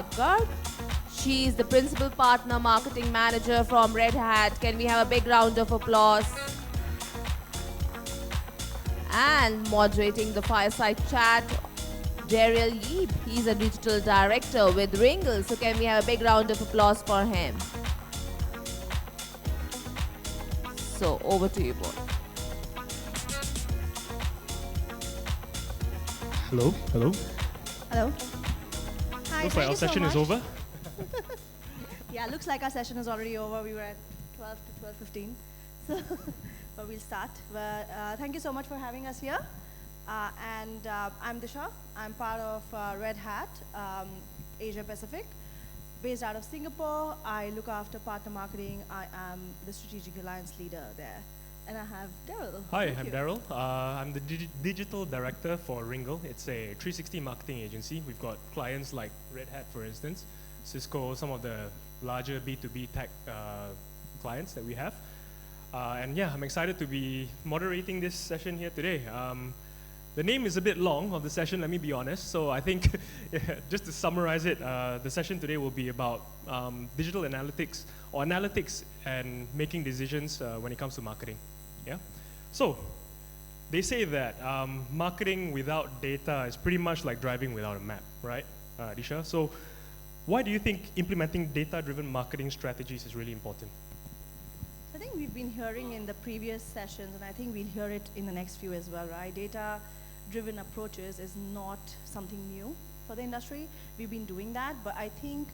Garg. She's the Principal Partner Marketing Manager from Red Hat. Can we have a big round of applause? And moderating the Fireside chat, Daryl Yeap. He's a Digital Director with Rhingle. So can we have a big round of applause for him? So over to you both. Hello, hello. Hello. Hi, Looks like our session is over. Yeah, looks like our session is already over. We were at 12 to 12:15, so but we'll start. But thank you so much for having us here. I'm Disha. I'm part of Red Hat Asia Pacific, based out of Singapore. I look after partner marketing. I am the strategic alliance leader there. And I have Daryl. Hi, I'm Daryl. I'm the digital director for Rhingle. It's a 360 marketing agency. We've got clients like Red Hat, for instance, Cisco, some of the larger B2B tech clients that we have. And yeah, I'm excited to be moderating this session here today. The name is a bit long of the session, let me be honest. So I think, just to summarize it, the session today will be about digital analytics, or analytics and making decisions when it comes to marketing. Yeah. So they say that marketing without data is pretty much like driving without a map, right, Disha? So why do you think implementing data-driven marketing strategies is really important? I think we've been hearing in the previous sessions, and I think we'll hear it in the next few as well, right? Data-driven approaches is not something new for the industry. We've been doing that, but I think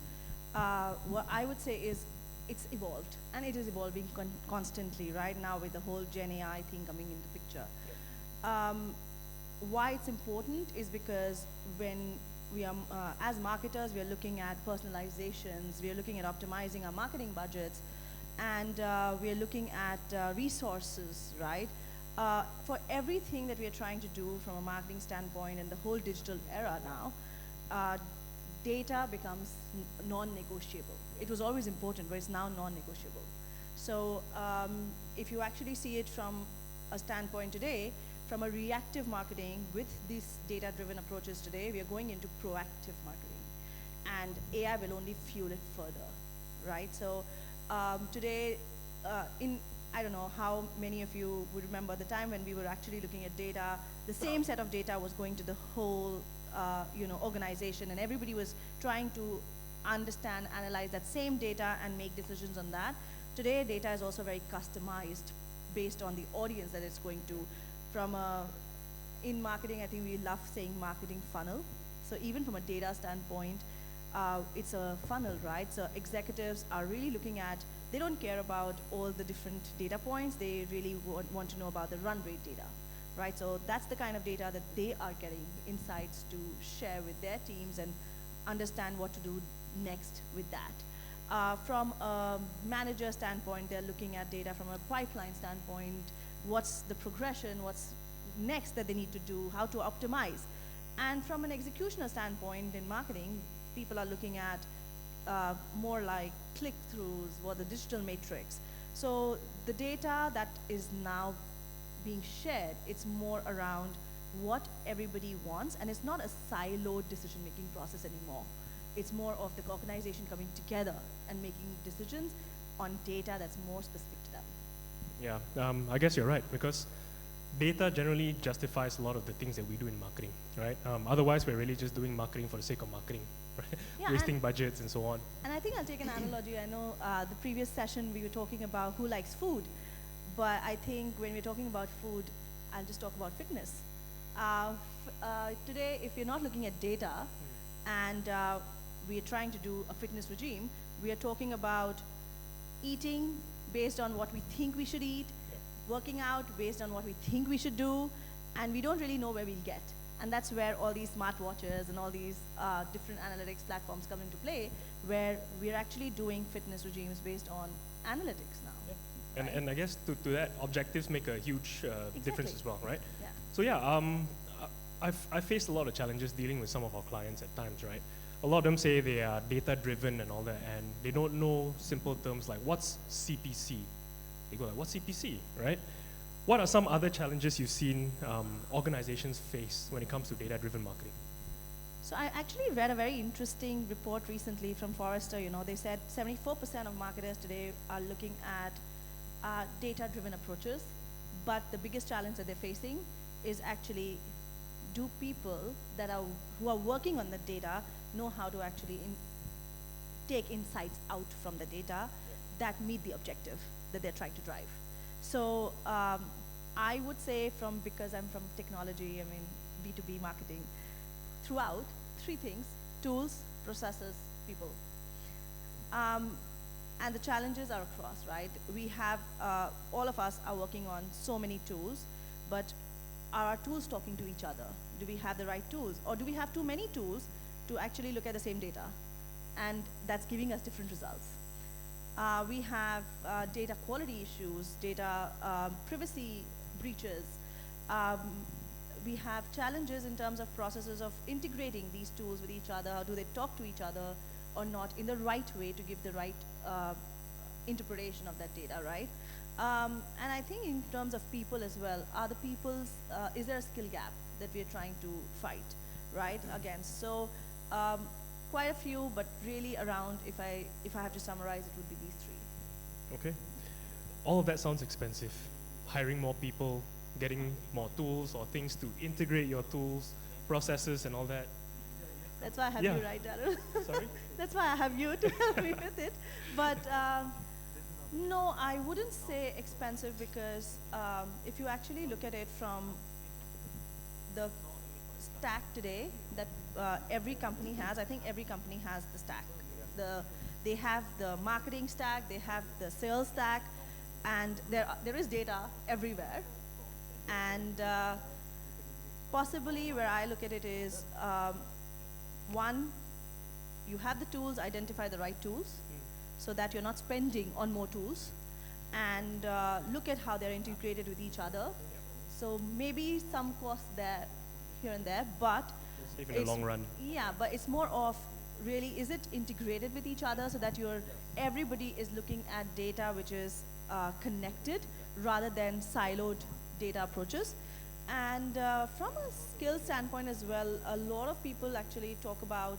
what I would say is it's evolved, and it is evolving constantly right now with the whole Gen AI thing coming into picture. Why it's important is because when we are, as marketers, we are looking at personalizations, we are looking at optimizing our marketing budgets, and we are looking at resources, right? For everything that we are trying to do from a marketing standpoint in the whole digital era now, data becomes non-negotiable. It was always important, but it's now non-negotiable. So if you actually see it from a standpoint today, from a reactive marketing with these data-driven approaches today, we are going into proactive marketing. And AI will only fuel it further, right? So today, I don't know how many of you would remember the time when we were actually looking at data. The same set of data was going to the whole organization, and everybody was trying to understand, analyze that same data and make decisions on that. Today, data is also very customized based on the audience that it's going to. In marketing, I think we love saying marketing funnel. So even from a data standpoint, it's a funnel, right? So executives are really looking at, they don't care about all the different data points. They really want to know about the run rate data, right? So that's the kind of data that they are getting insights to share with their teams and understand what to do next with that. From a manager standpoint, they're looking at data from a pipeline standpoint. What's the progression? What's next that they need to do? How to optimize? And from an executional standpoint in marketing, people are looking at more like click-throughs or the digital matrix. So the data that is now being shared, it's more around what everybody wants, and it's not a siloed decision-making process anymore. It's more of the organization coming together and making decisions on data that's more specific to them. Yeah, I guess you're right, because data generally justifies a lot of the things that we do in marketing, right? Otherwise, we're really just doing marketing for the sake of marketing, right? Yeah, wasting budgets and so on. And I think I'll take an analogy. I know the previous session we were talking about who likes food, but I think when we're talking about food, I'll just talk about fitness. Today, if you're not looking at data and we are trying to do a fitness regime, we are talking about eating based on what we think we should eat, working out based on what we think we should do, and we don't really know where we'll get. And that's where all these smartwatches and all these different analytics platforms come into play, where we're actually doing fitness regimes based on analytics now. Yeah. And I guess to that, objectives make a huge difference as well, right? Yeah. So yeah, I've faced a lot of challenges dealing with some of our clients at times, right? A lot of them say they are data-driven and all that, and they don't know simple terms like what's CPC. They go like, what's CPC, right? What are some other challenges you've seen organizations face when it comes to data-driven marketing? So I actually read a very interesting report recently from Forrester. You know, they said 74% of marketers today are looking at data-driven approaches, but the biggest challenge that they're facing is actually, do people who are working on the data know how to actually take insights out from the data that meet the objective that they're trying to drive. So I would say, because I'm from technology, I mean B2B marketing, throughout, 3 things: tools, processes, people. And the challenges are across, right? We have, all of us are working on so many tools, but are our tools talking to each other? Do we have the right tools? Or do we have too many tools to actually look at the same data? And that's giving us different results. We have data quality issues, data privacy breaches. We have challenges in terms of processes of integrating these tools with each other. How do they talk to each other or not in the right way to give the right interpretation of that data, right? And I think in terms of people as well, is there a skill gap that we're trying to fight, right, against? So quite a few, but really around, if I have to summarize, it would be these 3. Okay. All of that sounds expensive. Hiring more people, getting more tools or things to integrate your tools, processes and all that. That's why I have you, right, Daryl? Sorry? That's why I have you to help me with it. But no, I wouldn't say expensive, because if you actually look at it from the stack today that every company has, I think every company has the stack. They have the marketing stack, they have the sales stack, and there is data everywhere. And possibly where I look at it is, one, you have the tools, identify the right tools, so that you're not spending on more tools, and look at how they're integrated with each other. So maybe some cost there, here and there, but even in the long run. Yeah, but it's more of, really, is it integrated with each other so that everybody is looking at data which is connected rather than siloed data approaches. And from a skill standpoint as well, a lot of people actually talk about,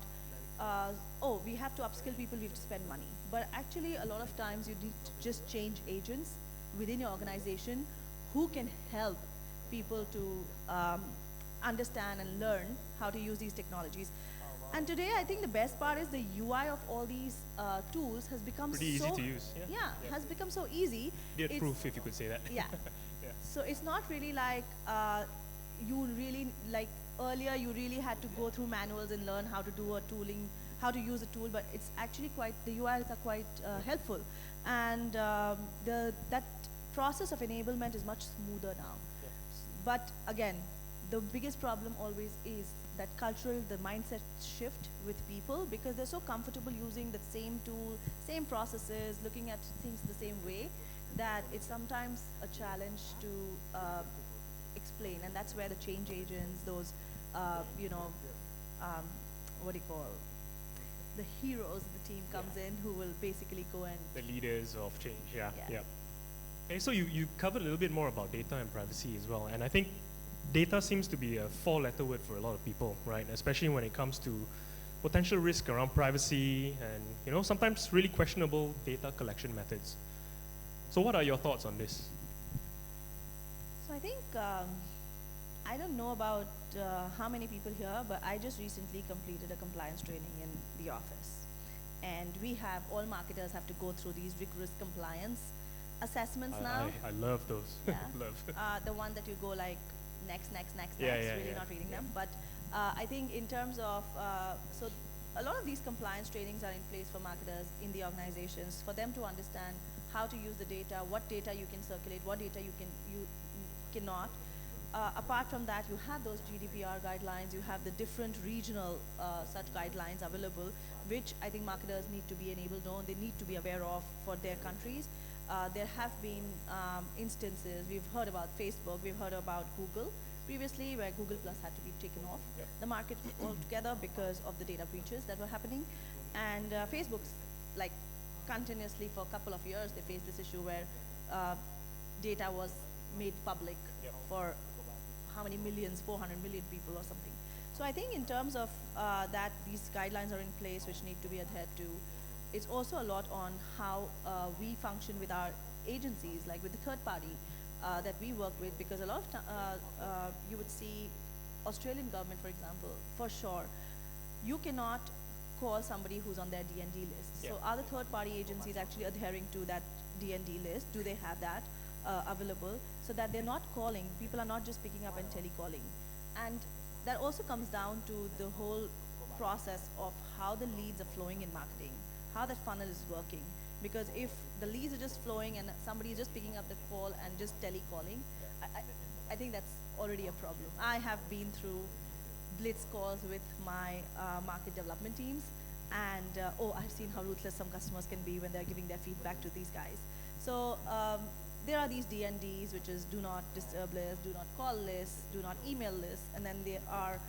oh, we have to upskill people, we have to spend money. But actually, a lot of times you need to just change agents within your organization who can help people to understand and learn how to use these technologies. And today, I think the best part is the UI of all these tools has become pretty easy to use. Has become so easy. Proof, if you could say that. Yeah. So it's not really like earlier you really had to go through manuals and learn how to do how to use a tool, but it's actually the UIs are quite helpful. And that process of enablement is much smoother now. Yeah. But again, the biggest problem always is that the mindset shift with people, because they're so comfortable using the same tool, same processes, looking at things the same way, that it's sometimes a challenge to explain. And that's where the change agents, those, the heroes of the team comes in, who will basically go and... The leaders of change, yeah. Okay, so you covered a little bit more about data and privacy as well, and I think data seems to be a 4-letter word for a lot of people, right? Especially when it comes to potential risk around privacy and, sometimes really questionable data collection methods. So what are your thoughts on this? So I think, I don't know about how many people here, but I just recently completed a compliance training in the office. And all marketers have to go through these rigorous compliance assessments now. I love those. Yeah. Love. The one that you go like, next, really not reading them. But I think in terms of, so a lot of these compliance trainings are in place for marketers in the organizations, for them to understand how to use the data, what data you can circulate, what data you cannot. Apart from that, you have those GDPR guidelines, you have the different regional such guidelines available, which I think marketers need to be enabled on, they need to be aware of for their countries. There have been instances, we've heard about Facebook, we've heard about Google previously, where Google Plus had to be taken off the market altogether because of the data breaches that were happening. And Facebook's continuously for a couple of years, they faced this issue where data was made public for how many millions, 400 million people or something. So I think in terms of that, these guidelines are in place which need to be adhered to. It's also a lot on how we function with our agencies, like with the third party that we work with, because a lot of you would see Australian government, for example, for sure, you cannot call somebody who's on their D&D list. Yeah. So are the third party agencies actually adhering to that D&D list? Do they have that available so that they're not calling, people are not just picking up and telecalling? And that also comes down to the whole process of how the leads are flowing in marketing, how that funnel is working. Because if the leads are just flowing and somebody is just picking up the call and just telecalling, I think that's already a problem. I have been through blitz calls with my market development teams, and I've seen how ruthless some customers can be when they're giving their feedback to these guys. So there are these DNDs, which is do not disturb lists, do not call lists, do not email lists, and then there are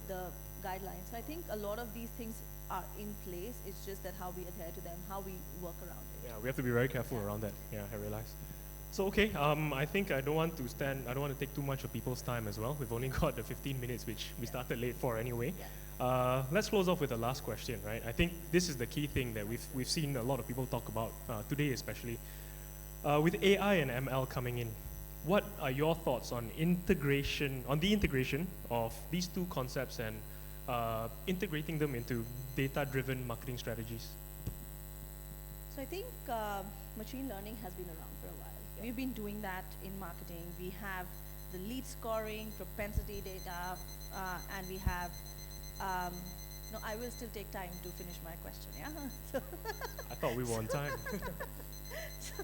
the guidelines. So I think a lot of these things are in place. It's just that how we adhere to them, how we work around it. Yeah, we have to be very careful around that. Yeah, I realize. So okay, I think I don't want to take too much of people's time as well. We've only got the 15 minutes, which we started late for anyway. Yeah. Let's close off with the last question, right? I think this is the key thing that we've seen a lot of people talk about today, especially with AI and ML coming in. What are your thoughts on the integration of these two concepts and integrating them into data-driven marketing strategies? So I think machine learning has been around for a while. Yeah. We've been doing that in marketing. We have the lead scoring, propensity data, and we have, no, I will still take time to finish my question, yeah? So I thought we were on time. so,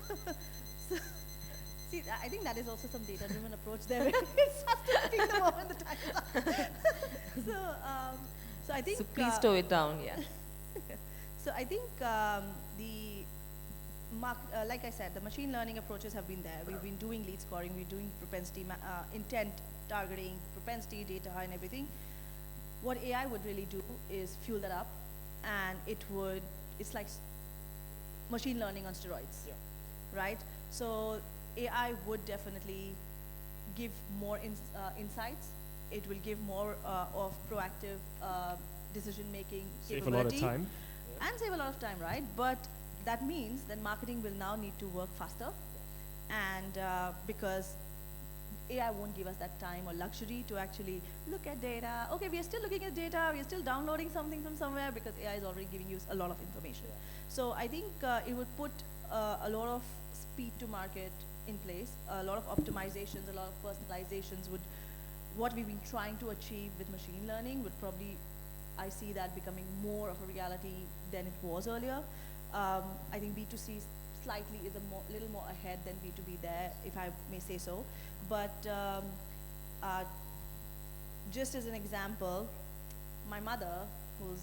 see, I think that is also some data-driven approach there. It's just to pick the moment the time is up. So I think... So please slow it down, yeah. So I think like I said, the machine learning approaches have been there. We've been doing lead scoring, we're doing propensity, intent targeting, propensity data and everything. What AI would really do is fuel that up, and it's like machine learning on steroids, right? So AI would definitely give more insights. It will give more of proactive decision-making Save a lot of time. and save a lot of time, right? But that means that marketing will now need to work faster, and because AI won't give us that time or luxury to actually look at data. Okay, we are still looking at data, we are still downloading something from somewhere because AI is already giving you a lot of information. So I think it would put a lot of speed to market in place, a lot of optimizations, a lot of personalizations what we've been trying to achieve with machine learning would probably, I see that becoming more of a reality than it was earlier. I think B2C slightly is a little more ahead than B2B there, if I may say so. But just as an example, my mother, who's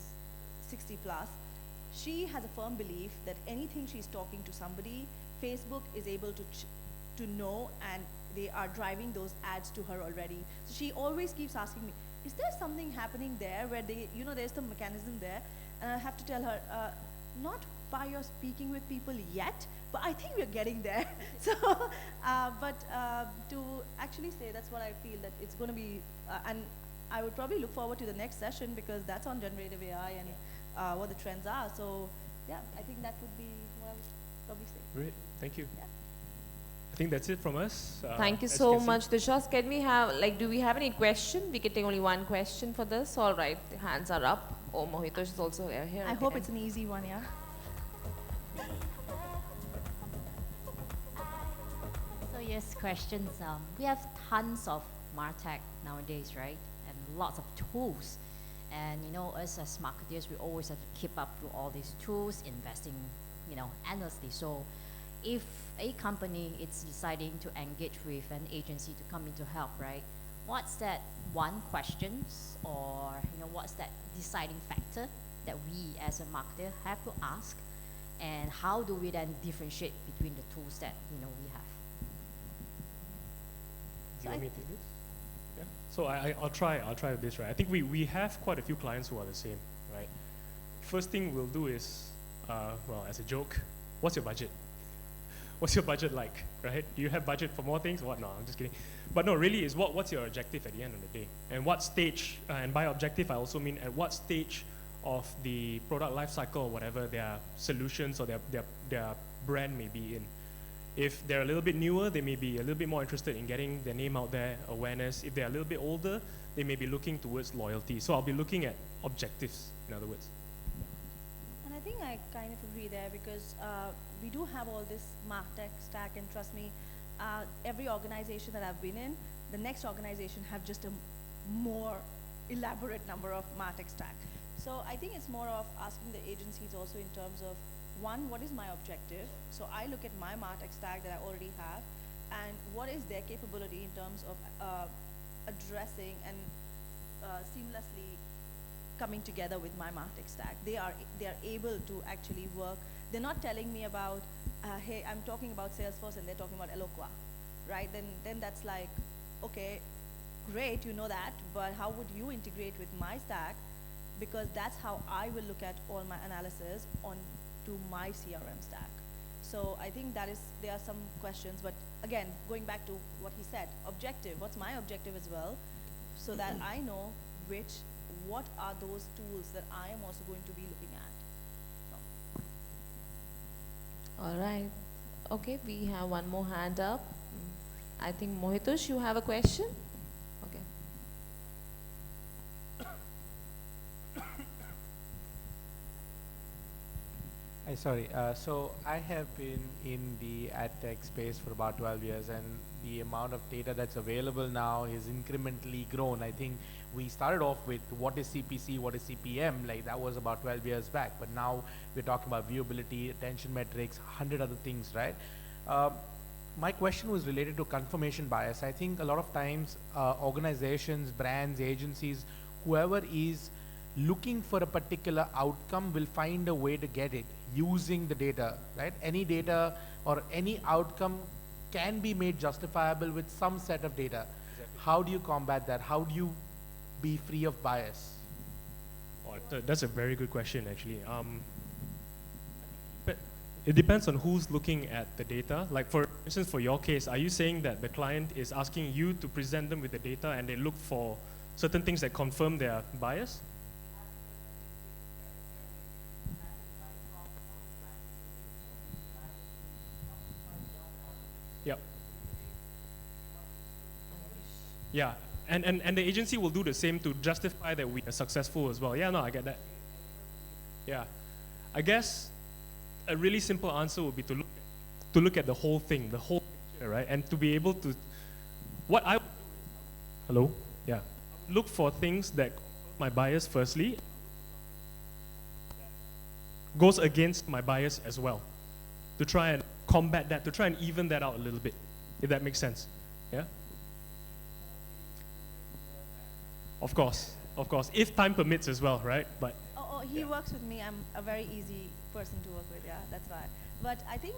60 plus, she has a firm belief that anything she's talking to somebody, Facebook is able to know, and they are driving those ads to her already. So she always keeps asking me, is there something happening there where there's some mechanism there? And I have to tell her, not by your speaking with people yet, but I think we're getting there. So, to actually say, that's what I feel, that it's going to be, and I would probably look forward to the next session because that's on generative AI and what the trends are. So, yeah, I think that would be what I would probably say. Great, thank you. Yeah. I think that's it from us. Thank you as so can see. much, Disha. Can we have, do we have any question? We can take only one question for this. All right, the hands are up. Oh, Mohitosh is also here. I hope it's an easy one, yeah? So yes, questions. We have tons of MarTech nowadays, right? And lots of tools. And us as marketers, we always have to keep up with all these tools, investing, endlessly. So if a company is deciding to engage with an agency to come in to help, right? What's that one questions or what's that deciding factor that we as a marketer have to ask, and how do we then differentiate between the tools that we have? Do you want me to take this? Yeah. So I'll try with this, right? I think we have quite a few clients who are the same, right? First thing we'll do is, well, as a joke, what's your budget? what's your budget like, right? Do you have budget for more things? What? No, I'm just kidding. But no, really, is what's your objective at the end of the day? And what stage, and by objective, I also mean at what stage of the product life cycle or whatever their solutions or their brand may be in. If they're a little bit newer, they may be a little bit more interested in getting their name out there, awareness. If they're a little bit older, they may be looking towards loyalty. So I'll be looking at objectives, in other words. And I think I kind of agree there because we do have all this MarTech stack, and trust me, every organization that I've been in, the next organization have just a more elaborate number of MarTech stack. So I think it's more of asking the agencies also in terms of, one, what is my objective? So I look at my MarTech stack that I already have, and what is their capability in terms of addressing and seamlessly coming together with my MarTech stack. They are able to actually work. They're not telling me about, hey, I'm talking about Salesforce and they're talking about Eloqua, right? Then that's like, okay, great, you know that, but how would you integrate with my stack? Because that's how I will look at all my analysis onto my CRM stack. So I think there are some questions, but again, going back to what he said, objective, what's my objective as well, so that I know what are those tools that I am also going to be looking at. So. All right. Okay, we have one more hand up. I think Mohitush, you have a question? Okay. Hi, sorry. So I have been in the ad tech space for about 12 years, and the amount of data that's available now is incrementally grown. I think we started off with what is CPC, what is CPM, like that was about 12 years back, but now we're talking about viewability, attention metrics, 100 other things, right? My question was related to confirmation bias. I think a lot of times organizations, brands, agencies, whoever is looking for a particular outcome will find a way to get it using the data, right? Any data or any outcome can be made justifiable with some set of data. Exactly. How do you combat that? How do you be free of bias? Oh, that's a very good question, actually. But it depends on who's looking at the data. Like for instance, for your case, are you saying that the client is asking you to present them with the data and they look for certain things that confirm their bias? Yep. Yeah, and the agency will do the same to justify that we are successful as well. Yeah, no, I get that. Yeah, I guess a really simple answer would be to look at the whole thing, the whole picture, right? And to be able to, hello? Yeah. Look for things that my bias firstly, goes against my bias as well, to try and combat that, to try and even that out a little bit, if that makes sense. Yeah? Of course, if time permits as well, right? But He works with me. I'm a very easy person to work with, yeah, that's why. But I think,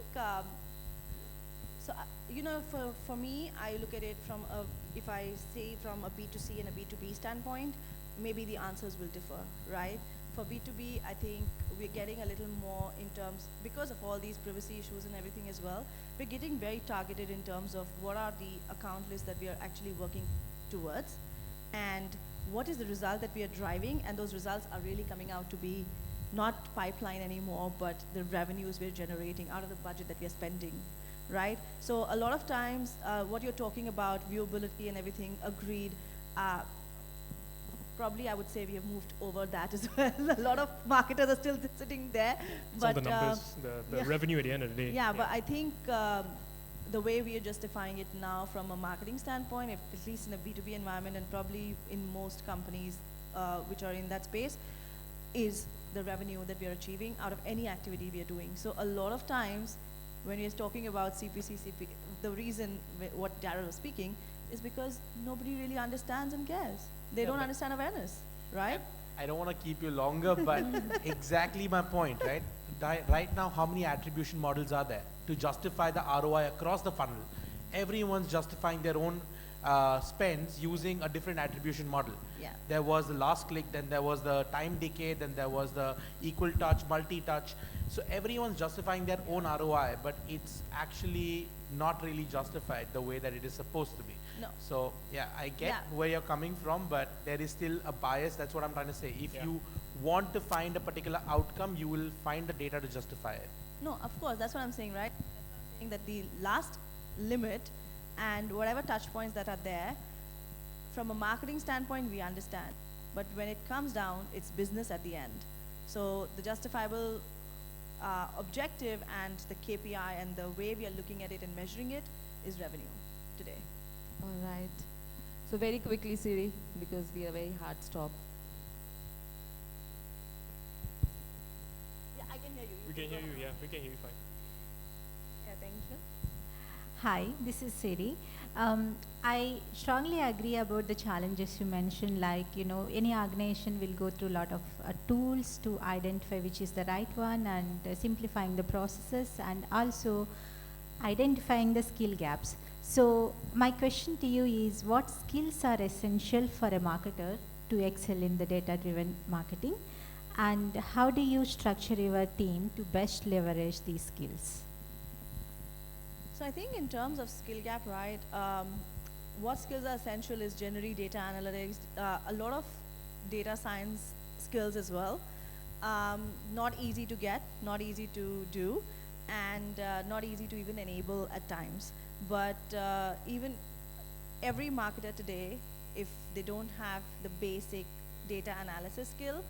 for me, I look at it from if I say from a B2C and a B2B standpoint, maybe the answers will differ, right? For B2B, I think we're getting a little more in terms, because of all these privacy issues and everything as well, we're getting very targeted in terms of what are the account lists that we are actually working towards, and what is the result that we are driving, and those results are really coming out to be not pipeline anymore, but the revenues we're generating out of the budget that we are spending, right? So a lot of times, what you're talking about, viewability and everything, agreed. Probably I would say we have moved over that as well. A lot of marketers are still sitting there. it's but all the numbers, the revenue at the end of the day. Yeah, but I think the way we are justifying it now from a marketing standpoint, at least in a B2B environment and probably in most companies which are in that space, is the revenue that we are achieving out of any activity we are doing. So a lot of times when we are talking about CPC, the reason what Daryl was speaking is because nobody really understands and cares. They don't understand awareness, right? I don't want to keep you longer, but exactly my point, right? Right now, how many attribution models are there to justify the ROI across the funnel? Everyone's justifying their own spends using a different attribution model. Yeah. There was the last click, then there was the time decay, then there was the equal touch, multi-touch. So everyone's justifying their own ROI, but it's actually not really justified the way that it is supposed to be. No. So yeah, I get Yeah. where you're coming from, but there is still a bias. That's what I'm trying to say. If Yeah. you want to find a particular outcome, you will find the data to justify it. No, of course, that's what I'm saying, right? That's what I'm saying, that the last limit and whatever touch points that are there, from a marketing standpoint, we understand. But when it comes down, it's business at the end. So the justifiable objective and the KPI and the way we are looking at it and measuring it is revenue today. All right. So very quickly, Siri, because we are very hard stop. Yeah, I can hear you. We can hear you, yeah, we can hear you fine. Yeah, thank you. Hi, this is Siri. I strongly agree about the challenges you mentioned, like, any organization will go through a lot of tools to identify which is the right one, and simplifying the processes, and also identifying the skill gaps. So my question to you is, what skills are essential for a marketer to excel in the data-driven marketing? And how do you structure your team to best leverage these skills? So I think in terms of skill gap, right, what skills are essential is generally data analytics, a lot of data science skills as well. Not easy to get, not easy to do, and not easy to even enable at times. But even every marketer today, if they don't have the basic data analysis skill,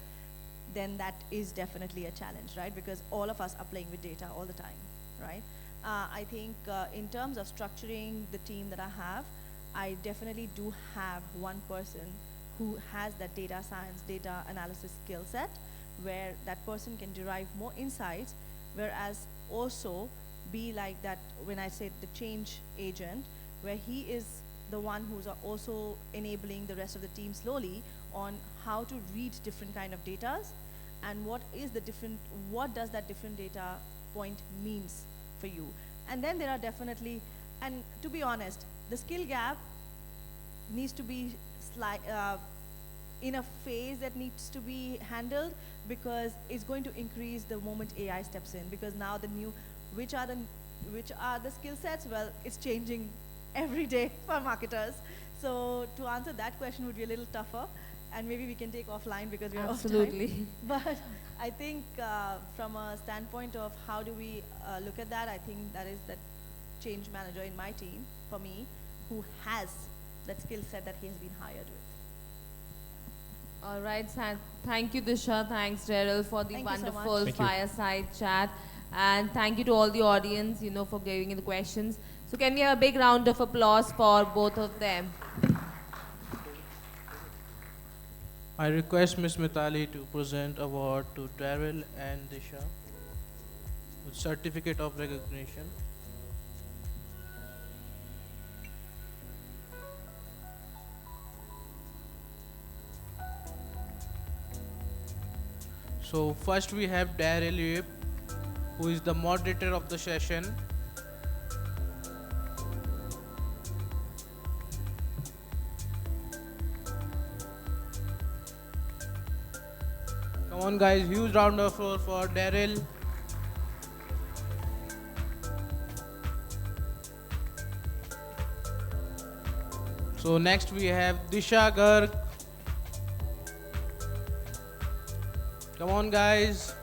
then that is definitely a challenge, right? Because all of us are playing with data all the time, right? I think in terms of structuring the team that I have, I definitely do have one person who has that data science, data analysis skill set, where that person can derive more insights, whereas also be like that, when I say the change agent, where he is the one who's also enabling the rest of the team slowly on how to read different kind of datas and what does that different data point means for you. And then there are definitely, and to be honest, the skill gap needs to be in a phase that needs to be handled, because it's going to increase the moment AI steps in, because now which are the skill sets? Well, it's changing every day for marketers. So to answer that question would be a little tougher, and maybe we can take offline because we're off time. Absolutely. But I think from a standpoint of how do we look at that, I think that is that change manager in my team, for me, who has that skill set that he has been hired with. All right, thank you, Disha. Thanks, Daryl, for the Thank you so much. wonderful Thank you. fireside chat. And thank you to all the audience, for giving the questions. So can we have a big round of applause for both of them? I request Ms. Mitali to present award to Daryl and Disha with certificate of recognition. So first we have Daryl Yeap, who is the moderator of the session. Come on guys, huge round of applause for Daryl. So next we have Disha, Garg. Come on guys.